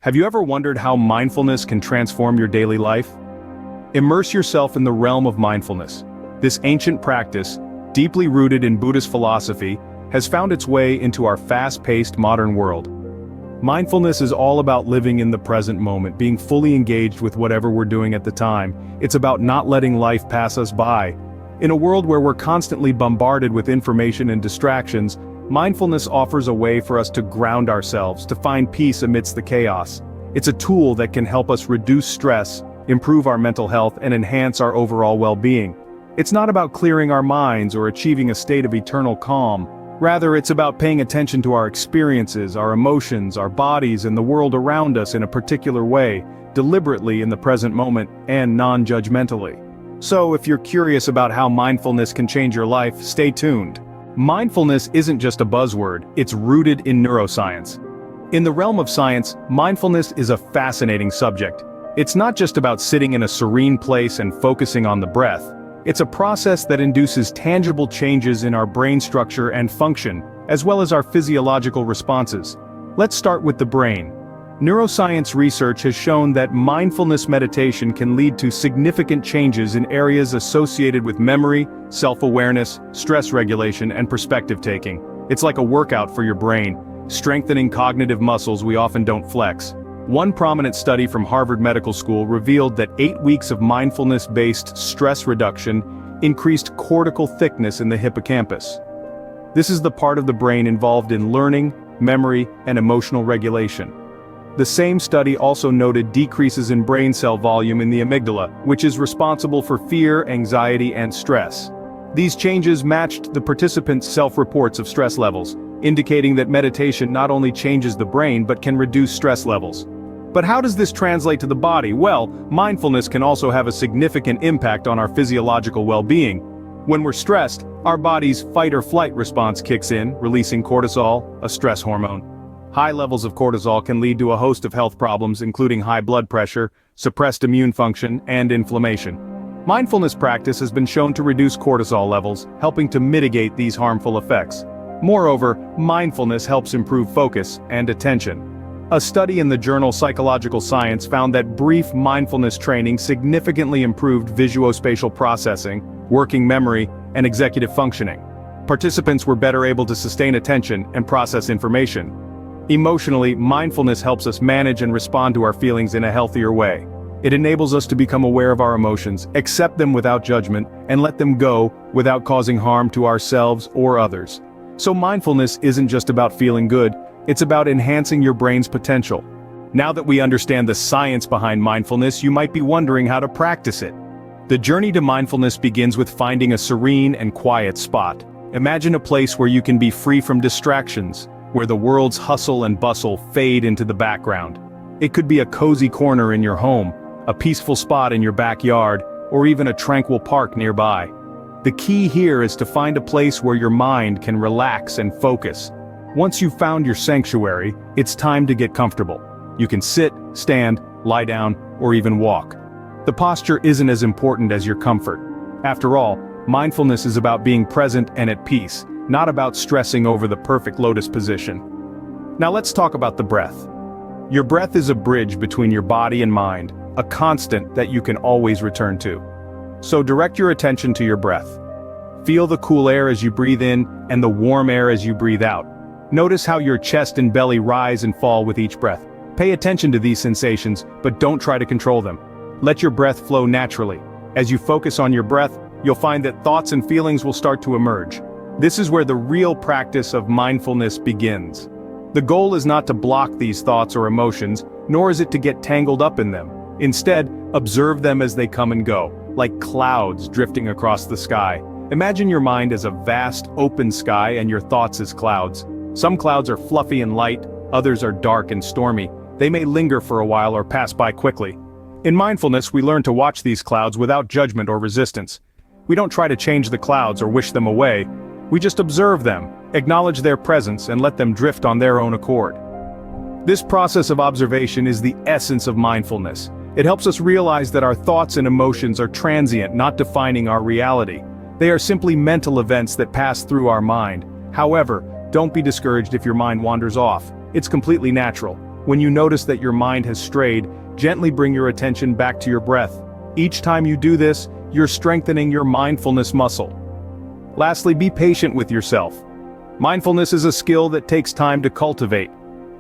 Have you ever wondered how mindfulness can transform your daily life? Immerse yourself in the realm of mindfulness. This ancient practice, deeply rooted in Buddhist philosophy, has found its way into our fast-paced modern world. Mindfulness is all about living in the present moment, being fully engaged with whatever we're doing at the time. It's about not letting life pass us by. In a world where we're constantly bombarded with information and distractions, mindfulness offers a way for us to ground ourselves, to find peace amidst the chaos. It's a tool that can help us reduce stress, improve our mental health, and enhance our overall well-being. It's not about clearing our minds or achieving a state of eternal calm. Rather, it's about paying attention to our experiences, our emotions, our bodies, and the world around us in a particular way, deliberately in the present moment, and non-judgmentally. So, if you're curious about how mindfulness can change your life, stay tuned. Mindfulness isn't just a buzzword, it's rooted in neuroscience. In the realm of science, mindfulness is a fascinating subject. It's not just about sitting in a serene place and focusing on the breath. It's a process that induces tangible changes in our brain structure and function, as well as our physiological responses. Let's start with the brain. Neuroscience research has shown that mindfulness meditation can lead to significant changes in areas associated with memory, self-awareness, stress regulation, and perspective-taking. It's like a workout for your brain, strengthening cognitive muscles we often don't flex. One prominent study from Harvard Medical School revealed that 8 weeks of mindfulness-based stress reduction increased cortical thickness in the hippocampus. This is the part of the brain involved in learning, memory, and emotional regulation. The same study also noted decreases in brain cell volume in the amygdala, which is responsible for fear, anxiety, and stress. These changes matched the participants' self-reports of stress levels, indicating that meditation not only changes the brain but can reduce stress levels. But how does this translate to the body? Well, mindfulness can also have a significant impact on our physiological well-being. When we're stressed, our body's fight-or-flight response kicks in, releasing cortisol, a stress hormone. High levels of cortisol can lead to a host of health problems, including high blood pressure, suppressed immune function, and inflammation. Mindfulness practice has been shown to reduce cortisol levels, helping to mitigate these harmful effects. Moreover, mindfulness helps improve focus and attention. A study in the journal Psychological Science found that brief mindfulness training significantly improved visuospatial processing, working memory, and executive functioning. Participants were better able to sustain attention and process information. Emotionally, mindfulness helps us manage and respond to our feelings in a healthier way. It enables us to become aware of our emotions, accept them without judgment, and let them go without causing harm to ourselves or others. So mindfulness isn't just about feeling good, it's about enhancing your brain's potential. Now that we understand the science behind mindfulness, you might be wondering how to practice it. The journey to mindfulness begins with finding a serene and quiet spot. Imagine a place where you can be free from distractions, where the world's hustle and bustle fade into the background. It could be a cozy corner in your home, a peaceful spot in your backyard, or even a tranquil park nearby. The key here is to find a place where your mind can relax and focus. Once you've found your sanctuary, it's time to get comfortable. You can sit, stand, lie down, or even walk. The posture isn't as important as your comfort. After all, mindfulness is about being present and at peace, not about stressing over the perfect lotus position. Now let's talk about the breath. Your breath is a bridge between your body and mind, a constant that you can always return to. So direct your attention to your breath. Feel the cool air as you breathe in and the warm air as you breathe out. Notice how your chest and belly rise and fall with each breath. Pay attention to these sensations, but don't try to control them. Let your breath flow naturally. As you focus on your breath, you'll find that thoughts and feelings will start to emerge. This is where the real practice of mindfulness begins. The goal is not to block these thoughts or emotions, nor is it to get tangled up in them. Instead, observe them as they come and go, like clouds drifting across the sky. Imagine your mind as a vast, open sky and your thoughts as clouds. Some clouds are fluffy and light, others are dark and stormy. They may linger for a while or pass by quickly. In mindfulness, we learn to watch these clouds without judgment or resistance. We don't try to change the clouds or wish them away. We just observe them, acknowledge their presence, and let them drift on their own accord. This process of observation is the essence of mindfulness. It helps us realize that our thoughts and emotions are transient, not defining our reality. They are simply mental events that pass through our mind. However, don't be discouraged if your mind wanders off. It's completely natural. When you notice that your mind has strayed, gently bring your attention back to your breath. Each time you do this, you're strengthening your mindfulness muscle. Lastly, be patient with yourself. Mindfulness is a skill that takes time to cultivate.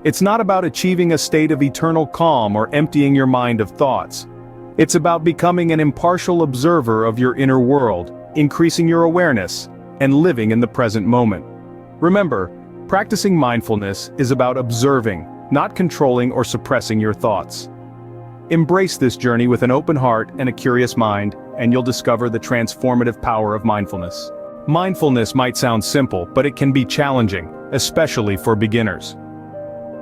It's not about achieving a state of eternal calm or emptying your mind of thoughts. It's about becoming an impartial observer of your inner world, increasing your awareness, and living in the present moment. Remember, practicing mindfulness is about observing, not controlling or suppressing your thoughts. Embrace this journey with an open heart and a curious mind, and you'll discover the transformative power of mindfulness. Mindfulness might sound simple, but it can be challenging, especially for beginners.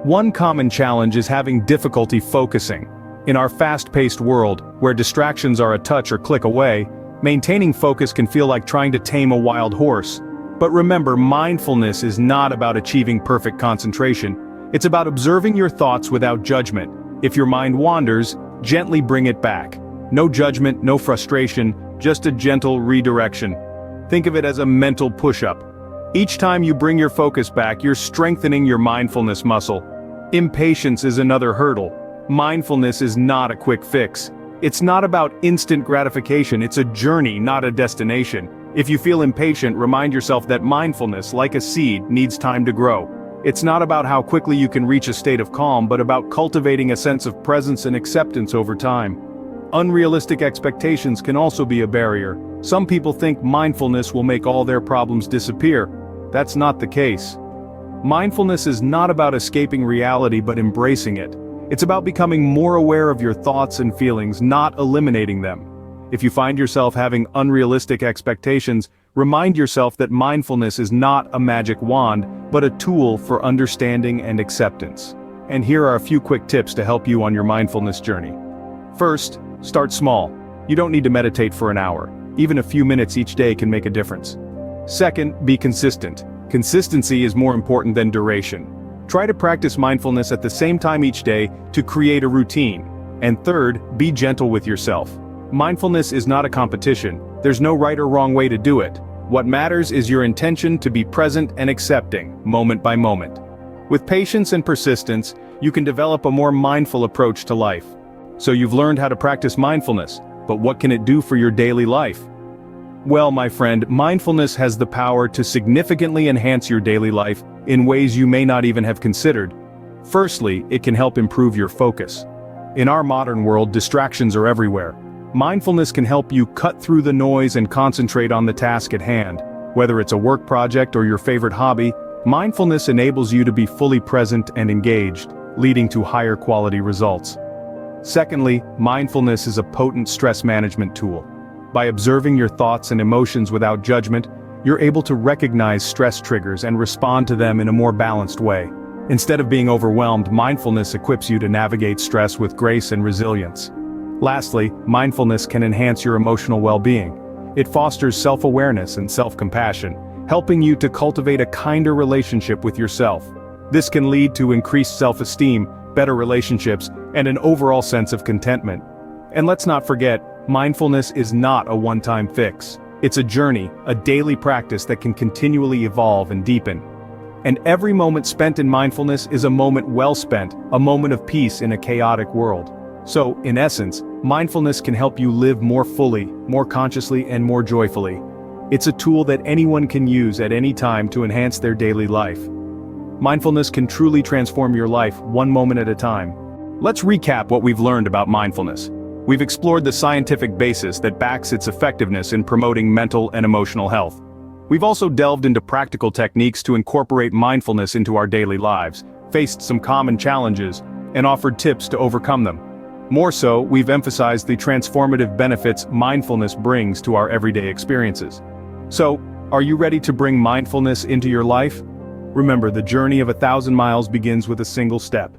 One common challenge is having difficulty focusing. In our fast-paced world, where distractions are a touch or click away, maintaining focus can feel like trying to tame a wild horse. But remember, mindfulness is not about achieving perfect concentration. It's about observing your thoughts without judgment. If your mind wanders, gently bring it back. No judgment, no frustration, just a gentle redirection. Think of it as a mental push-up. Each time you bring your focus back, you're strengthening your mindfulness muscle. Impatience is another hurdle. Mindfulness is not a quick fix. It's not about instant gratification, it's a journey, not a destination. If you feel impatient, remind yourself that mindfulness, like a seed, needs time to grow. It's not about how quickly you can reach a state of calm, but about cultivating a sense of presence and acceptance over time. Unrealistic expectations can also be a barrier. Some people think mindfulness will make all their problems disappear. That's not the case. Mindfulness is not about escaping reality but embracing it. It's about becoming more aware of your thoughts and feelings, not eliminating them. If you find yourself having unrealistic expectations, remind yourself that mindfulness is not a magic wand, but a tool for understanding and acceptance. And here are a few quick tips to help you on your mindfulness journey. First, start small. You don't need to meditate for an hour. Even a few minutes each day can make a difference. Second, be consistent. Consistency is more important than duration. Try to practice mindfulness at the same time each day to create a routine. And third, be gentle with yourself. Mindfulness is not a competition. There's no right or wrong way to do it. What matters is your intention to be present and accepting, moment by moment. With patience and persistence, you can develop a more mindful approach to life. So you've learned how to practice mindfulness, but what can it do for your daily life? Well, my friend, mindfulness has the power to significantly enhance your daily life in ways you may not even have considered. Firstly, it can help improve your focus. In our modern world, distractions are everywhere. Mindfulness can help you cut through the noise and concentrate on the task at hand. Whether it's a work project or your favorite hobby, mindfulness enables you to be fully present and engaged, leading to higher quality results. Secondly, mindfulness is a potent stress management tool. By observing your thoughts and emotions without judgment, you're able to recognize stress triggers and respond to them in a more balanced way. Instead of being overwhelmed, mindfulness equips you to navigate stress with grace and resilience. Lastly, mindfulness can enhance your emotional well-being. It fosters self-awareness and self-compassion, helping you to cultivate a kinder relationship with yourself. This can lead to increased self-esteem, better relationships, and an overall sense of contentment. And let's not forget, mindfulness is not a one-time fix. It's a journey, a daily practice that can continually evolve and deepen. And every moment spent in mindfulness is a moment well spent, a moment of peace in a chaotic world. So, in essence, mindfulness can help you live more fully, more consciously, and more joyfully. It's a tool that anyone can use at any time to enhance their daily life. Mindfulness can truly transform your life one moment at a time. Let's recap what we've learned about mindfulness. We've explored the scientific basis that backs its effectiveness in promoting mental and emotional health. We've also delved into practical techniques to incorporate mindfulness into our daily lives, faced some common challenges, and offered tips to overcome them. More so, we've emphasized the transformative benefits mindfulness brings to our everyday experiences. So, are you ready to bring mindfulness into your life? Remember, the journey of 1,000 miles begins with a single step.